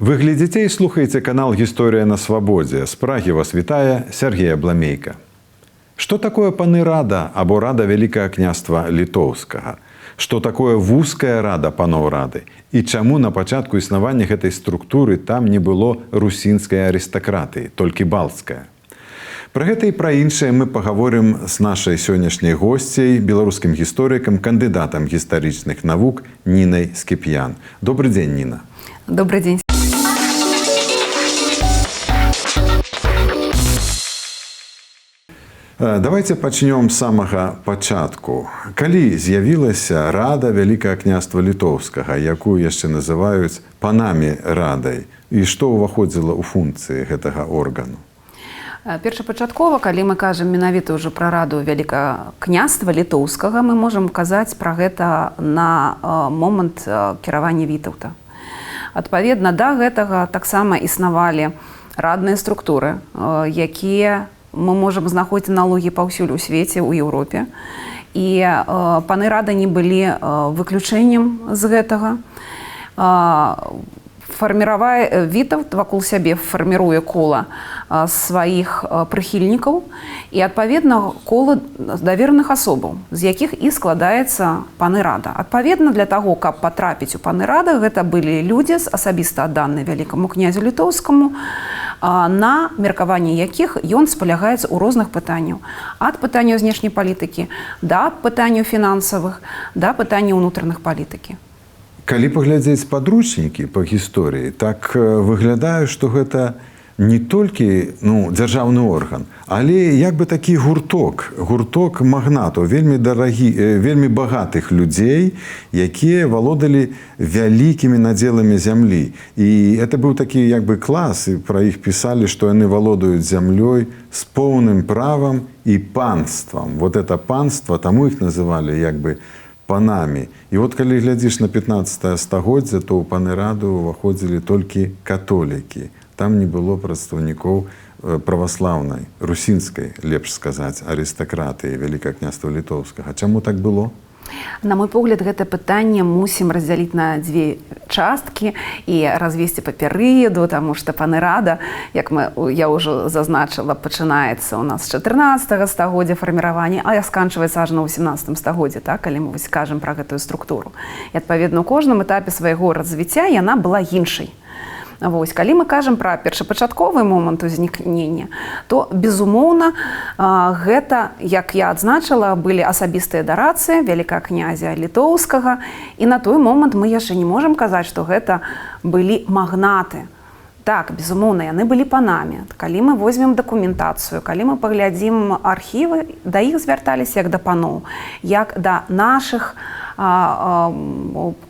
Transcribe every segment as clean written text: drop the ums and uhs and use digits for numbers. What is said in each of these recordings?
Вы глядзіце і слухаеце канал «Гісторыя на свабодзе». З Прагі вас вітае Сергей Абламейка. Што такое паны рада або рада Вялікага княства Літоўскага? Што такое вузкая рада паноў рады? І чаму на пачатку існавання гэтай структуры там не было русінскай арыстакратыі, толькі балцкая? Пра гэта і пра іншае мы пагаворым з нашай сённяшняй госцяй, беларускім гісторыкам, кандыдатам гістарычных навук Нінай Скіп'ян. Добрый дзень, Ніна. Добрый день. Давайте пачнём з самага пачатку. Калі з'явілася рада Вялікага княства Літоўскага, якую яшчэ называюць панамі радай, і што ўваходзіла ў функцыі гэтага органу? Першапачаткова, калі мы кажам менавіта ўжо пра раду Вялікага княства Літоўскага, мы можам казаць пра гэта на момант кіравання Вітаўта. Адпаведна да гэтага таксама існавалі радныя структуры, якія мы можам знаходзіць аналогіі паўсюль у свеце, у Еўропе. І паны рады не былі выключэннем з гэтага. Вітаўт вакол сябе фарміруе кола сваіх прыхільнікаў і, адпаведна, кола давераных асобаў, з якіх і складаецца паны рада. Адпаведна, для таго, каб патрапіць у паны рады, гэта былі людзі, асабіста адданыя вялікаму князю літоўскаму, на меркаванні якіх ён спалягаецца ў розных пытанняў. Ад пытанняў знешняй палітыкі да пытанняў фінансавых, да пытанняў унутраных палітыкі. Калі паглядзець падручнікі па гісторыі, так выглядае, што гэта не толькі дзяржаўны орган, але як бы такі гурток магнатаў, вельмі багатых людзей, якія валодалі вялікімі надзеламі зямлі. І это быў такі як бы клас, і пра іх пісалі, што яны валодаюць зямлёй з поўным правам і панствам. Вот это панства, таму іх называлі як бы панамі. І от калі глядзіш на 15 стагоддзе, то ў паны раду ўваходзілі толькі католікі. Там не было прадстаўнікоў праваслаўнай, русінскай, лепш сказаць, арыстакратыі Вялікага княства Літоўскага. Чаму так было? На мой погляд, гэта пытанне мусім раздзяліць на дзве часткі і развесці па перыяду, таму што паны рада, як я ўжо зазначыла, пачынаецца ў нас з 14 стагоддзя фарміравання, а сканчваецца аж на 18 стагоддзе, калі мы кажам пра гэтую структуру. І, адпаведна, у кожным этапе свайго развіцця яна была іншай. Калі мы кажам пра першапачатковы момант узнікнення, то, безумоўна, гэта, як я адзначыла, былі асабістыя дарацыі Вялікага князя Літоўскага, і на той момант мы яшчэ не можам казаць, што гэта былі магнаты. Так, безумоўна, яны былі панамі. Калі мы возьмем дакументацыю, калі мы паглядзім архівы, да іх звярталіся як да паноў, як да нашых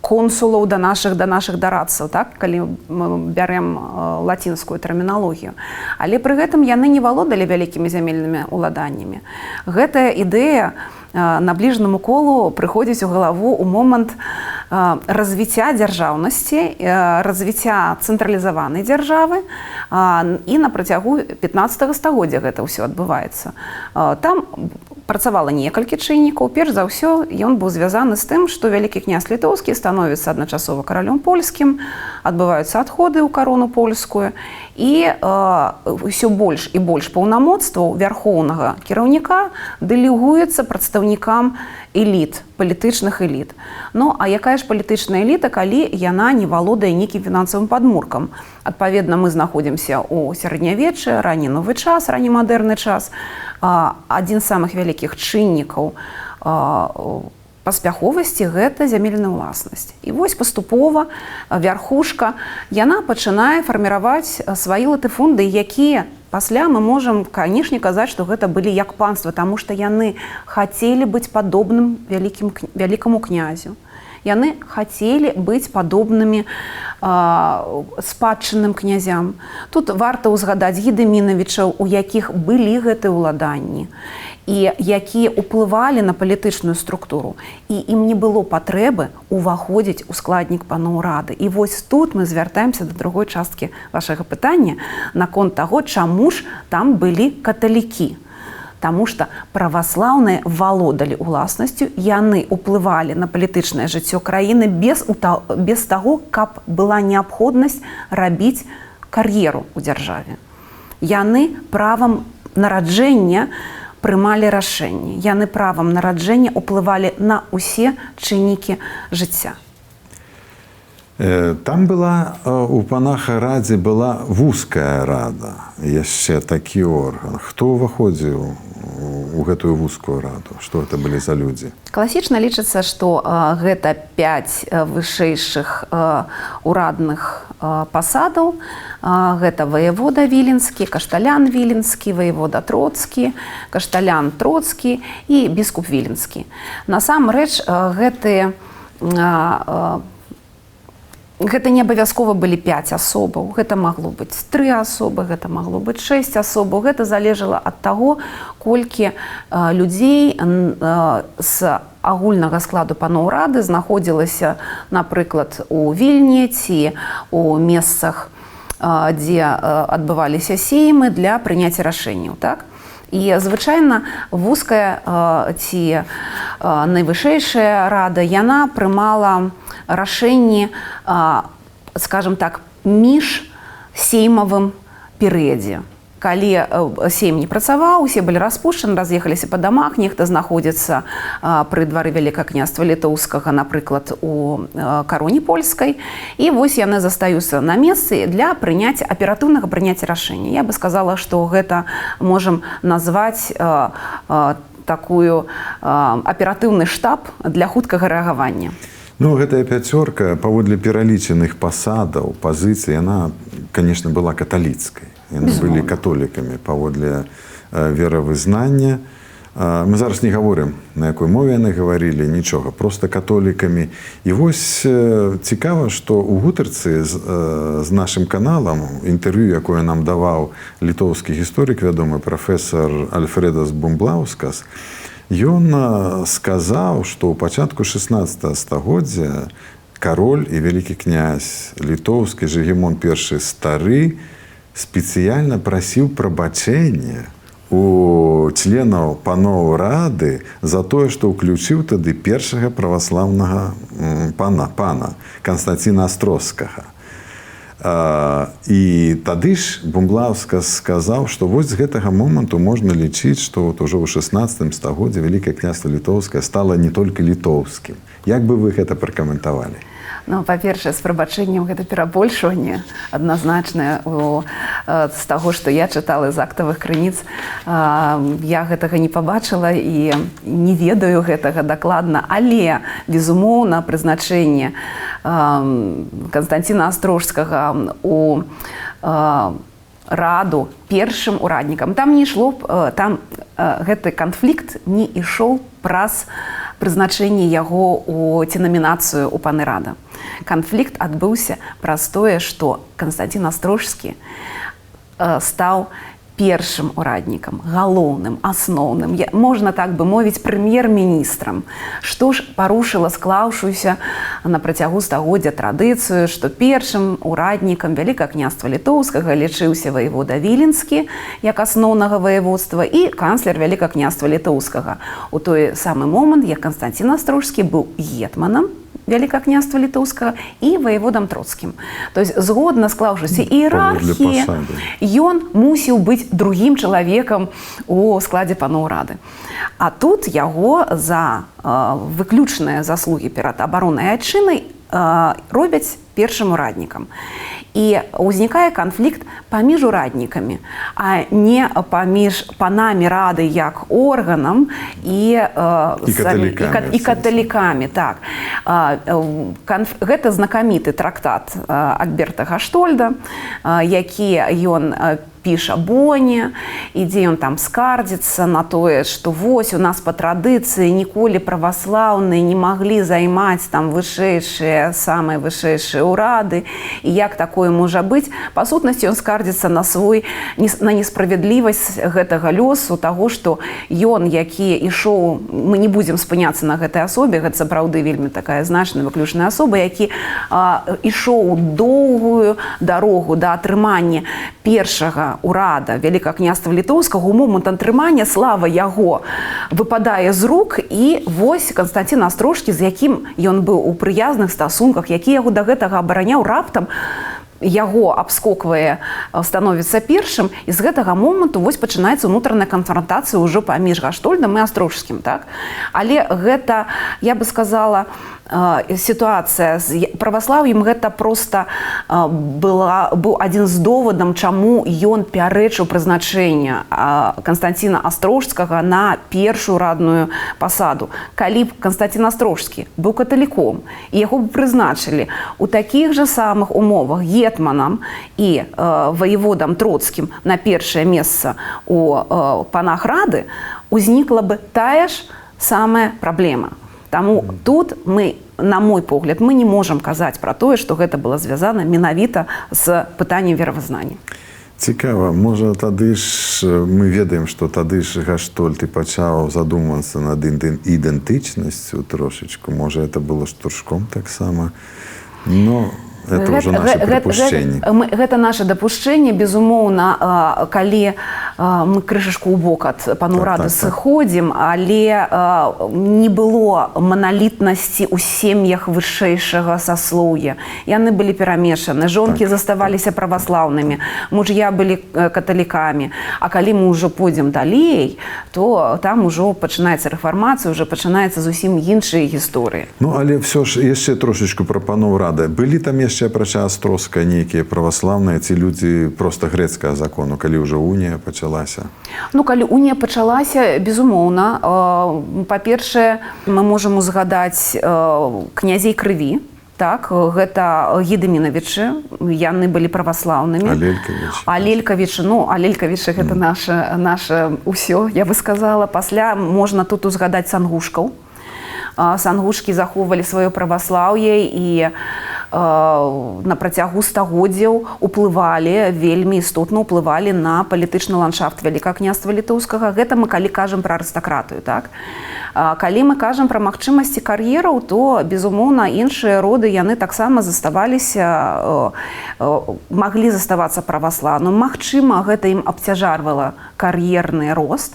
консулаў, да нашых дарадцаў, калі мы бярем лацінскую тэрміналогію. Але пры гэтым яны не валодалі вялікімі зямельнымі ўладаннямі. Гэтая ідэя набліжанаму колу прыходзіць у галаву ў момант развіцця дзяржаўнасці, развіцця цэнтралізаванай дзяржавы, і на працягу 15 стагоддзя гэта ўсё адбываецца. Там працавала некалькі чыннікаў. Перш за ўсё, ён быў звязаны з тым, што Вялікі князь Літоўскі становіцца адначасова каралём польскім, адбываюцца адходы ў карону польскую, і ўсё больш і больш паўнамоцтваў вярхоўнага кіраўніка дэлегуецца прадстаўнікам эліт, палітычных эліт. А якая ж палітычная эліта, калі яна не валодае нейкім фінансавым падмуркам? Адпаведна, мы знаходзімся ў сярэднявеччы, ранні новы час, ранні мадэрны час. Адзін з самых вялікіх чыннікаў паспяховасці – гэта зямельная ўласнасць. І вось паступова вярхушка, яна пачынае фарміраваць свае латыфунды, якія пасля мы можам, канешне, казаць, што гэта былі як панства, таму што яны хацелі быць падобным вялікаму князю. Яны хацелі быць падобнымі спадчынным князям. Тут варта ўзгадаць Гедымінавічаў, у якіх былі гэтыя ўладанні, і якія ўплывалі на палітычную структуру. І ім не было патрэбы ўваходзіць у складнік паноў рады. І вось тут мы звяртаемся да другой часткі вашага пытання наконт таго, чаму ж там былі каталікі. Таму што праваслаўныя валодалі ўласнасцю, яны ўплывалі на палітычнае жыццё краіны без таго, каб была неабходнасць рабіць кар'еру ў дзяржаве. Яны правам нараджэння прымалі рашэнні. Яны правам нараджэння ўплывалі на ўсе чыннікі жыцця. Там была, у панаха радзе была вузкая рада, яшчэ такі орган. Хто ўваходзіў у гэтую вузкую раду? Што гэта былі за людзі? Класічна лічыцца, што гэта 5 вышэйшых урадных пасадаў. Гэта ваявода Віленскі, кашталян Віленскі, ваявода Троцкі, кашталян Троцкі і біскуп Віленскі. Насамрэч, гэта не абавязкова былі 5 асобаў. Гэта магло быць 3 асобы, гэта магло быць 6 асобаў. Гэта залежала ад таго, колькі людзей з агульнага складу паноў рады знаходзілася, напрыклад, у Вільні ці у месцах, дзе адбываліся сеймы для прыняцця рашэнняў. Так? І звычайна вузкая ці найвышэйшая рада, яна прымала рашэнні, скажем так, між сеймавым перыядзе. Калі сейм не працаваў, усе былі распушчаны, раз'ехаліся па дамах, нехта знаходзіцца пры двары Вялікага княства Літоўскага, напрыклад, у кароне польскай, і вось яны застаюцца на месцы для аператыўнага прыняцця рашэння. Я бы сказала, што гэта можам назваць такую аператыўны штаб для хуткага рэагавання. Ну, гэтая пяцёрка, паводле пералічаных пасадаў, пазіцый, яна, конечно, была каталіцкай. Яны былі католікамі паводле веравызнання. Мы зараз не гаворым, на якой мове яны гаварылі, нічога, проста католікамі. І вось цікава, што ў гутарцы з нашым каналам, інтэрв'ю, якое нам даваў літоўскі гісторык, вядомы прафесар Альфредас Бумблаускас, ён сказаў, што ў пачатку 16 стагоддзя кароль і вялікі князь літоўскі Жыгімон I стары спецыяльна прасіў прабачэння у членаў паноў рады за тое, што ўключыў тады першага праваслаўнага пана Канстанціна Астрозскага. І тады ж Бумблаускас сказаў, што вось з гэтага моманту можна лічыць, што ўжо ў 16 стагоддзі Вялікае княства Літоўскае стала не толькі літоўскім. Як бы вы гэта пракаментавалі? Ну, па-першае, з прабачэннем гэта перабольшванне адназначнае з таго, што я чытала з актавых крыніц. Я гэтага не пабачыла і не ведаю гэтага дакладна, але, безумоўна, прызначэнне Канстанціна Астрожскага у раду першым ураднікам. Там не ішло, там гэты канфлікт не ішоў праз прызначэнне яго ці намінацыю ў паны рада. Канфлікт адбыўся праз тое, што Канстанцін Астрожскі стаў першым ураднікам, галоўным, асноўным, можна так бы мовіць, прэм'ер-міністрам, што ж парушыла склаўшуюся на працягу стагоддзя традыцыю, што першым ураднікам Вялікага княства Літоўскага лічыўся ваявода Віленскі як асноўнага ваяводства і канцлер Вялікага княства Літоўскага. У той самы момант, як Канстанцін Астрожскі быў гетманам Вялікага княства Літоўскага і ваяводам Троцкім. То есть, згодна склаўшыся іерархіі, ён мусіў быць другім чалавекам у складзе паноў рады. А тут яго за выключныя заслугі перад абароннай айчынай робяць першым ураднікам. І ўзнікае канфлікт паміж ураднікамі, а не паміж панамі рады як органам і каталікамі. Так. Гэта знакаміты трактат Альберта Гаштольда, які ён піша Боне, і дзе ён там скардзіцца на тое, што вось у нас па традыцыі ніколі праваслаўныя не маглі займаць там вышэйшыя, самыя вышэйшыя ўрады, і як такое можа быць. Па сутнасці ён скардзіцца на несправядлівасць гэтага лёсу, таго, што ён, які ішоў, мы не будзем спыняцца на гэтай асобе, гэта сапраўды вельмі такая значная выключная асоба, які ішоў доўгую дарогу да атрымання першага польскага ўрада Вялікага княства літоўскага у момант атрымання слава яго выпадае з рук, і вось Канстанцін Астрожскі, з якім ён быў у прыязных стасунках, які яго да гэтага абараняў, раптам яго абскоквае, становіцца першым, і з гэтага моманту вось пачынаецца ўнутраная канфронтацыя ўжо паміж Гаштольдам і Астрожскім, так? Але гэта, я бы сказала, сітуацыя з праваслаўем, гэта проста быў адзін з довадам, чаму ён пярэчыў прызначэнне Канстанціна Астрожскага на першую радную пасаду. Калі б Канстанцін Астрожскі быў каталіком і яго б прызначылі у такіх жа самых умовах гетманам і ваеводам Троцкім на першае месца у панах рады, узнікла бы тая ж самая праблема. Таму тут мы, на мой погляд, мы не можам казаць пра тое, што гэта было звязана менавіта з пытаннем веравызнання. Цікава, можа тады ж мы ведаем, што тады ж Гаштольд і пачаў задумвацца над ідэнтычнасцю трошечку, можа это было штуршком таксама, но это ўжо наше прыпушчэнне. Гэта наше дапушчэнне, безумоўна, калі мы крышачку ў бок ад паноў рады сыходзім, але не было маналітнасці ў сем'ях вышэйшага саслоўя. Яны былі перамешаны, жонкі заставаліся праваслаўнымі, муж'я былі каталікамі. А калі мы ўжо пойдзем далей, то там ужо пачынаецца рэфармацыя, ўжо пачынаецца зусім іншыя гісторыі. Ну, але все ж яшчэ трошечку пра паноў рады. Былі там яшчэ апрача Астрожска нейкія праваслаўныя ці людзі проста грэцкага закону, калі ўжо унія пачалася? Ну, калі унія пачалася, безумоўна, па-першае, мы можам узгадаць князей крыві. Так, гэта Гедымінавічы, яны былі праваслаўнымі. Алелькавічы, ну, Алелькавічы гэта наша ўсё, я бы сказала. Пасля можна тут узгадаць сангушкаў. Сангушкі захоўвалі сваё праваслаўе і на працягу стагоддзяў уплывалі, вельмі істотна ўплывалі на палітычны ландшафт Вялікага княства літоўскага. Гэта мы калі кажам пра арыстакратыю, так? Калі мы кажам пра магчымасці кар'ераў, то, безумоўна, іншыя роды, яны таксама заставаліся, маглі заставацца праваслаўным. Магчыма, гэта ім абцяжарвала кар'ерны рост,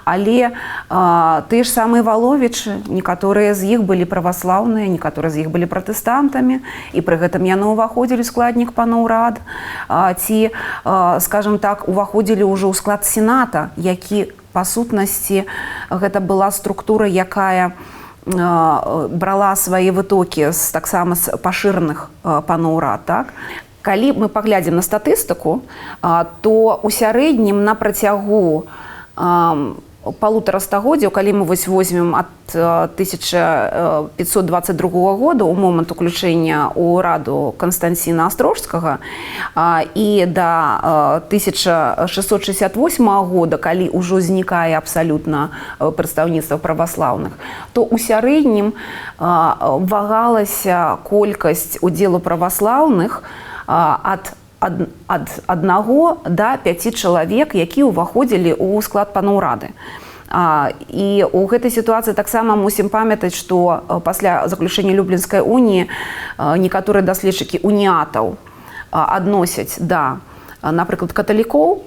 але тыя ж самыя Валовічы, некаторыя з іх былі праваслаўныя, некаторыя з іх былі пратэстантамі, і пры гэтым яны ўваходзілі ў складнік паноў рад, ці, скажам так, уваходзілі ўжо ў склад сената, які, па сутнасці, гэта была структура, якая брала свае вытокі таксама з пашыраных паноў рад, так? Калі мы паглядзім на статыстыку, то ў сярэднім на працягу полутора стагоддзяў, калі мы вось возьмем ад 1522 года, у момант уключэння ў раду Канстанціна Астрожскага, і да 1668 года, калі ўжо знікае абсалютна прадстаўніцтва праваслаўных, то ў сярэднім вагалася колькасць удзелу праваслаўных ад 1 до 5 чалавек, які ўваходзілі ў склад паноў рады. І ў гэтай сітуацыі таксама мусім памятаць, што пасля заключэння Люблінскай уніі некаторыя даследчыкі уніатаў адносяць да, напрыклад, каталікоў,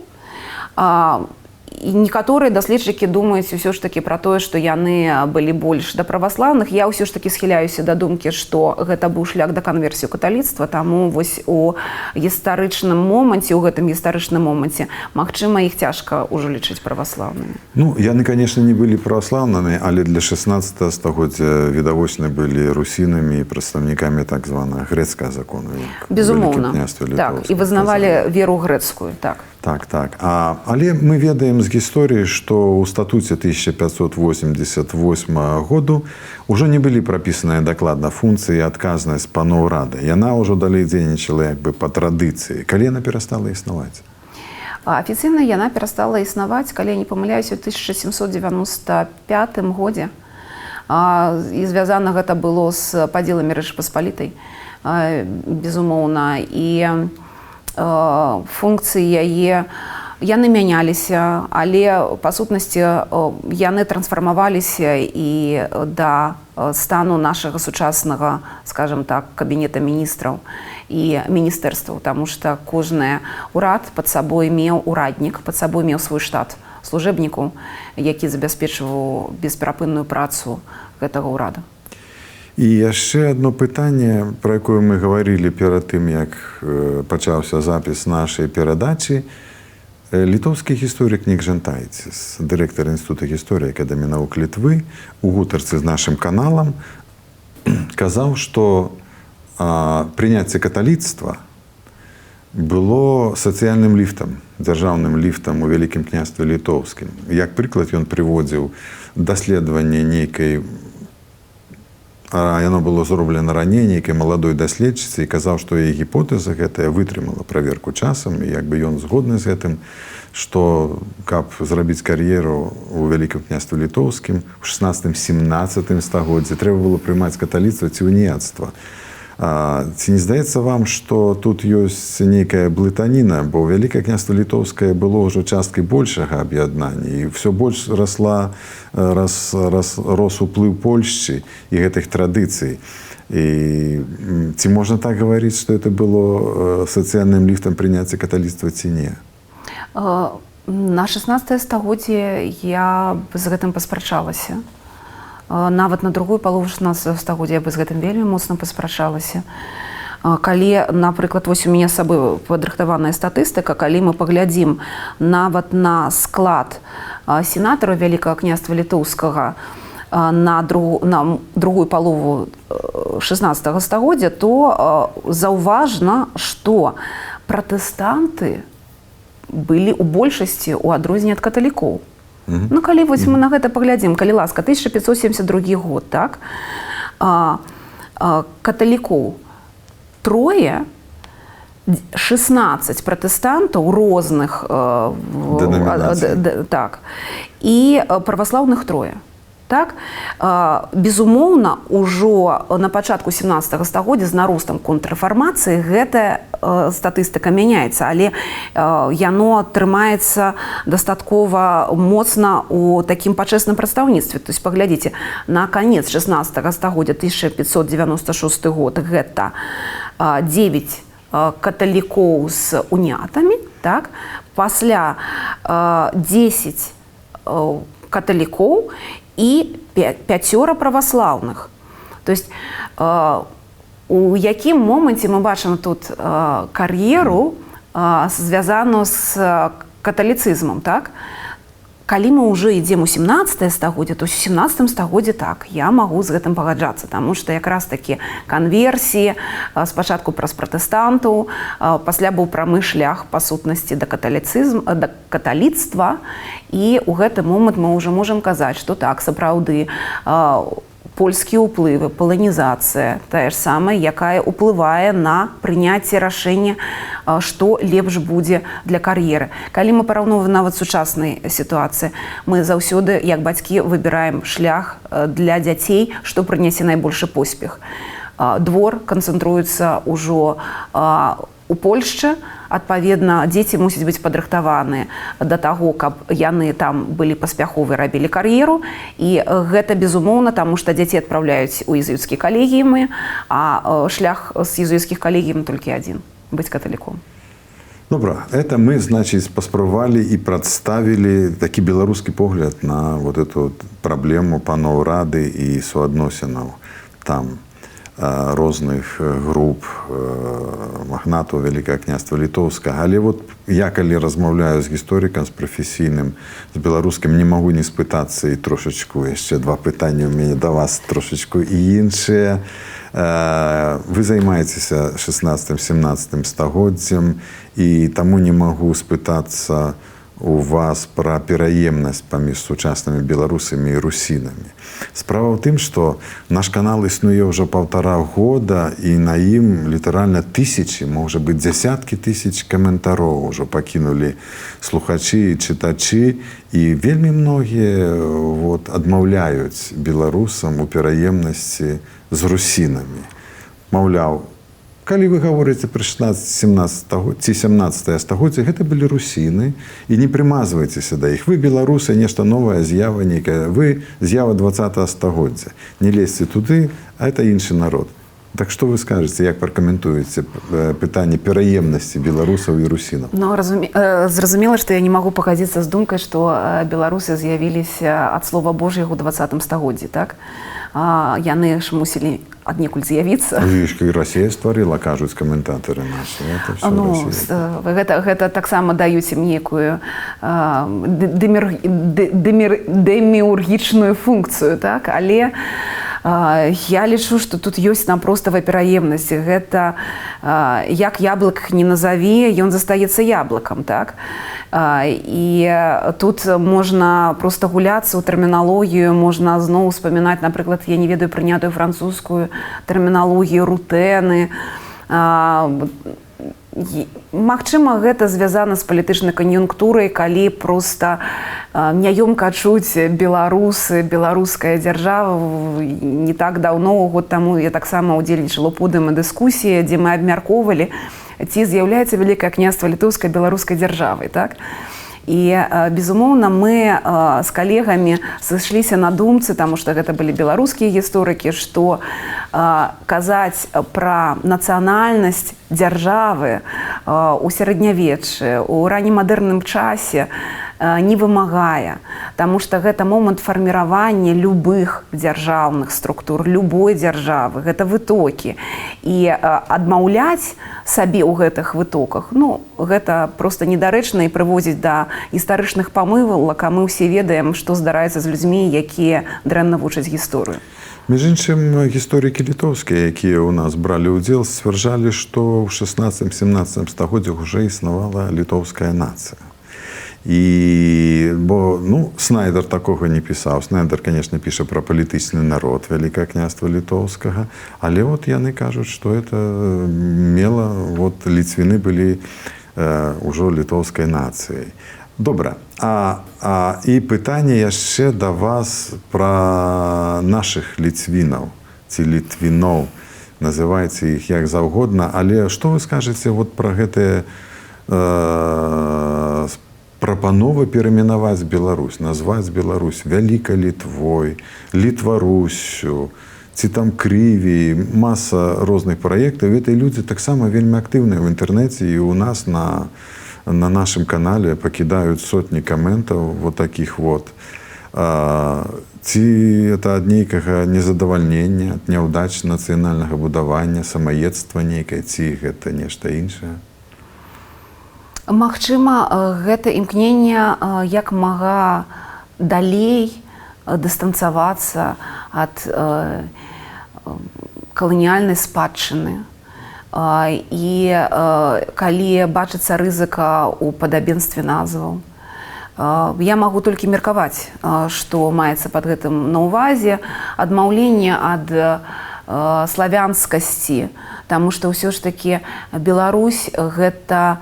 і некаторыя даследчыкі думаюць ўсё ж такі пра тое, што яны былі больш да праваслаўных. Я ўсё ж такі схіляюся да думкі, што гэта быў шлях да канверсію каталіцтва, таму вось у гістарычным моманце, у гэтым гістарычным моманце, магчыма, іх цяжка ўжо лічыць праваслаўнымі. Ну, яны, канешне, не былі праваслаўнымі, але для 16 стагоддзя відавочна былі русінамі і прадстаўнікамі так званага грэцкага закону. Безумоўна, так, і вызнавалі веру грэцкую, так. Так. Але мы ведаем з гісторыі, што ў статуце 1588 году ўжо не былі прапісаныя дакладна функцыі і адказнасць паноў рады. Яна ўжо далей дзейнічала як бы па традыцыі. Калі яна перастала існаваць? Афіцыйна яна перастала існаваць, калі я не памыляюся, ў 1795 годзе. І звязана гэта было з падзеламі Рэчы Паспалітай, безумоўна. І функцыі яе, яны мяняліся, але па сутнасці яны трансфармаваліся і да стану нашага сучаснага, скажем так, кабінета міністраў і міністэрстваў, таму што кожны ўрад пад сабой меў ураднік, пад сабой меў свой штат служэбнікаў, які забяспечваў бесперапынную працу гэтага ўрада. І яшчэ одно пытанне, пра якое мы гаварылі перад тым, як пачаўся запіс нашай перадачы. Літоўскі гісторык Нік Жантайціс, дырэктар Інстытута гісторыі Акадэміі навук Літвы, у гутарцы з нашым каналам казаў, што прыняцце каталіцтва было сацыяльным ліфтам, дзяржаўным ліфтам у Вялікім княстве літоўскім. Як прыклад ён прыводзіў даследаванне нейкай, яно было зроблена раней нейкай маладой даследчыцы і казаў, што яе гіпотэза гэтая вытрымала праверку часам, і як бы ён згодны з гэтым, што каб зрабіць кар'еру у Вялікім княстве літоўскім у 16-17 стагоддзі трэба было прымаць каталіцтва ці уніяцтва. Ці не здаецца вам, што тут ёсць нейкая блытаніна, бо Вялікае княства літоўскае было ўжо часткай большага аб'яднання, і ўсё больш рос уплыў Польшчы і гэтых традыцый. І ці можна так гаварыць, што это было сацыяльным ліфтам прыняцця каталіцтва ці не? На 16 стагоддзе я з гэтым паспрачалася. Нават на другую палову 16 стагоддзя я бы з гэтым вельмі моцна паспрачалася. Калі, напрыклад, вось у мяне з сабой падрыхтаваная статыстыка, калі мы паглядзім нават на склад сенатараў Вялікага княства літоўскага на другую палову 16 стагоддзя, то заўважна, што пратэстанты былі ў большасці ў адрозненне ад каталікоў. Ну, калі вось мы на гэта паглядзім, калі ласка, 1572 год, так, каталікоў трое, 16 пратэстантаў розных, так, і праваслаўных трое. Так? Безумоўна, ужо на пачатку 17 стагоддзя з наростам контррэфармацыі гэтая статыстыка мяняецца, але яно трымаецца дастаткова моцна у такім пачэсным прадстаўніцтве. То есть паглядзіце, на канец 16 стагоддзя, 1596 год, гэта 9 каталікоў з уніятамі, так? Пасля 10 каталікоў і 5 праваслаўных. То есть у якім моманце мы бачым тут кар'еру, звязаную з каталіцызмам, так? Калі мы ўжо ідзем у 17 стагоддзе, то ў 17 стагоддзе так, я магу з гэтым пагаджацца, таму што якраз такі канверсіі, спачатку праз пратэстантаў, пасля быў прамы шлях па сутнасці да каталіцтва, і ў гэты момант мы ўжо можам казаць, што так, сапраўды, польскія ўплывы, паланізацыя, тая ж самая, якая ўплывае на прыняцце рашэння, што лепш будзе для кар'еры. Калі мы параўноўваем нават сучаснай сітуацыі, мы заўсёды, як бацькі, выбіраем шлях для дзяцей, што прынясе найбольшы поспех. Двор канцэнтруецца ўжо у Польшчы, адпаведна, дзеці мусяць быць падрыхтаваныя да таго, каб яны там былі паспяховыя, рабілі кар'еру, і гэта безумоўна, таму што дзяцей адпраўляюць у езуіцкія калегіумы, а шлях з езуіцкіх калегіум толькі адзін – быць каталіком. Добра, это мы, значит, паспрабавалі і прадставілі такі беларускі погляд на вот эту праблему паноў рады і суадносінаў там розных груп магнатаў Вялікага княства літоўскага. Але вот я, калі размаўляю з гісторыкам, з прафесійным, з беларускім, не магу не спытацца і трошачку, яшчэ два пытання ў мяне да вас трошачку і іншыя. Вы займаецеся 16-17 стагоддзям, і таму не магу спытацца у вас пра пераемнасць паміж сучаснымі беларусамі і русінамі. Справа ў тым, што наш канал існуе ўжо 1,5 года, і на ім літаральна тысячы, можа быць, дзясяткі тысяч каментароў ужо пакінулі слухачы і чытачы, і вельмі многія адмаўляюць беларусам у пераемнасці з русінамі. Маўляў, Калі вы гаворыце пра 16-17 ці 17 стагоддзя, гэта былі русіны, і не прымазвайцеся да іх. Вы, беларусы, нешта новая з'ява нейкая. Вы з'ява 20 стагоддзя. Не лезьце туды, а это іншы народ. Так што вы скажаце, як пракаментуеце пытанне пераемнасці беларусаў і русінаў? Ну, зразумела, што я не магу пагадзіцца з думкай, што беларусы з'явіліся ад слова Божьего ў 20 стагоддзі, так? Яны ж мусілі аднекуль з'явіцца. І Расія стварыла, кажуць каментатары нашы. Гэта таксама даюць ім нейкую деміургічную функцыю, так? Але я лічу, што тут ёсць напростава пераемнасць. Гэта як яблык не назаві, ён застаецца яблыкам, так? І тут можна проста гуляцца ў тэрміналогію, можна зноў успамінаць, напрыклад, я не ведаю прынятую французскую тэрміналогію, рутэны. Магчыма, гэта звязана з палітычнай кан'юнктурай, калі проста няёмка чуць беларусы, беларуская дзяржава. Не так даўно, год таму, я таксама ўдзельнічала ў подыуме дыскусіі, дзе мы абмяркоўвалі, ці з'яўляецца Вялікае княства літоўскай беларускай дзяржавай, так? І, безумоўна, мы з калегамі сышліся на думцы, таму што гэта былі беларускія гісторыкі, што казаць пра нацыянальнасць дзяржавы у сярэднявеччы, у раннемадэрным часе не вымагае, таму што гэта момант фарміравання любых дзяржаўных структур, любой дзяржавы, гэта вытокі. І адмаўляць сабе ў гэтых вытоках, ну, гэта проста недарэчна і прыводзіць да гістарычных памылак, а мы ўсе ведаем, што здараецца з людзьмі, якія дрэнна вучаць гісторыю. Між іншым, гісторыкі літоўскія, якія ў нас бралі ўдзел, сцвярджалі, што ў 16-17 стагоддзях уже існавала літоўская нацыя. Бо Снайдер такога не пісаў. Снайдер, конечно, піша пра палітычны народ Вялікае княства літоўскага, але вот яны кажуць, што это мела, вот ліцвіны былі ўжо літоўскай нацыяй. Добра. І пытанне яшчэ да вас пра нашых ліцвінаў ці літвіноў. Называйце іх як заўгодна, але што вы скажаце вот пра гэтыя прапанова перайменаваць Беларусь, назваць Беларусь Вялікай Літвой, Літваруссю, ці там Крыві, маса розных праектаў. Гэтыя людзі таксама вельмі актыўныя ў інтэрнэце, і ў нас на нашым канале пакідаюць сотні каментаў вот такіх вот. Ці это ад нейкага незадавальнення, ад няўдач нацыянальнага будавання, самаедства нейкае, ці гэта нешта іншае? Магчыма, гэта імкненне як мага далей дыстанцавацца ад каланіяльнай спадчыны. І калі бачыцца рызыка ў падабенстве назваў, я магу толькі меркаваць, што маецца пад гэтым на ўвазе, адмаўленне ад славянскасці, таму што ўсё ж такі Беларусь гэта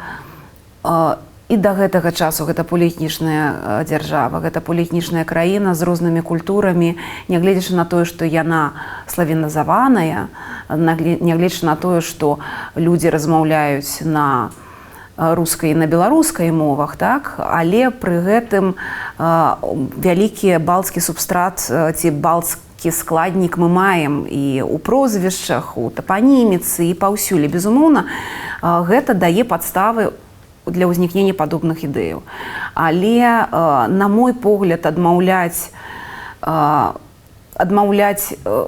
і да гэтага часу гэта поліэтнічная дзяржава, гэта поліэтнічная краіна з рознымі культурамі, нягледзячы на тое, што яна славяназаваная, нягледзячы на тое, што людзі размаўляюць на рускай і на беларускай мовах, так? Але пры гэтым вялікі балцкі субстрат ці балцкі складнік мы маем і ў прозвішчах, у тапаніміцы і паўсюль. Безумоўна, гэта дае падставы для ўзнікнення падобных ідэяў. Але, на мой погляд, адмаўляць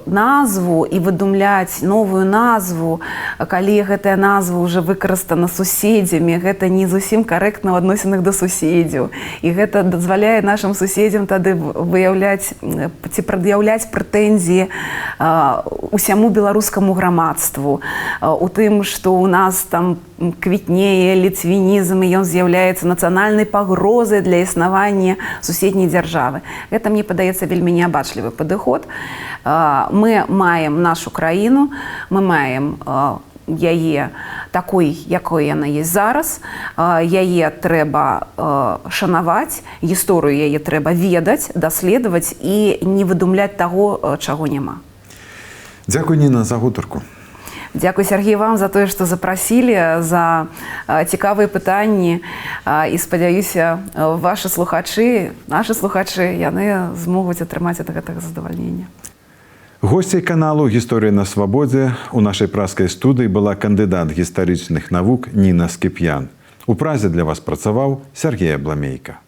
назву і выдумляць новую назву, калі гэтая назва ўжо выкарыстана суседзямі, гэта не зусім карэктна ў адносінах да суседзяў. І гэта дазваляе нашым суседзям тады выяўляць ці прад'яўляць прэтэнзіі усяму беларускаму грамадству, у тым, што ў нас там квітнее ліцвінізм, і ён з'яўляецца нацыянальнай пагрозай для існавання суседняй дзяржавы. Гэта, мне падаецца, вельмі неабачлівы падыход. Мы маем нашу краіну, мы маем яе такой, якой яна есть зараз. Яе трэба шанаваць, гісторыю яе трэба ведаць, даследаваць і не выдумляць таго, чаго няма. Дзякуй, Ніна, за гутарку. Дзякуй, Сергей, вам за тое, што запрасілі, за цікавыя пытанні. І спадзяюся, вашы слухачы, нашы слухачы, яны змогуць атрымаць ад гэтага задавальнення. Госцей каналу «Гісторыя на свабодзе» у нашай праскай студыі была кандыдат гістарычных навук Ніна Скіп'ян. У празе для вас працаваў Сергей Абламейка.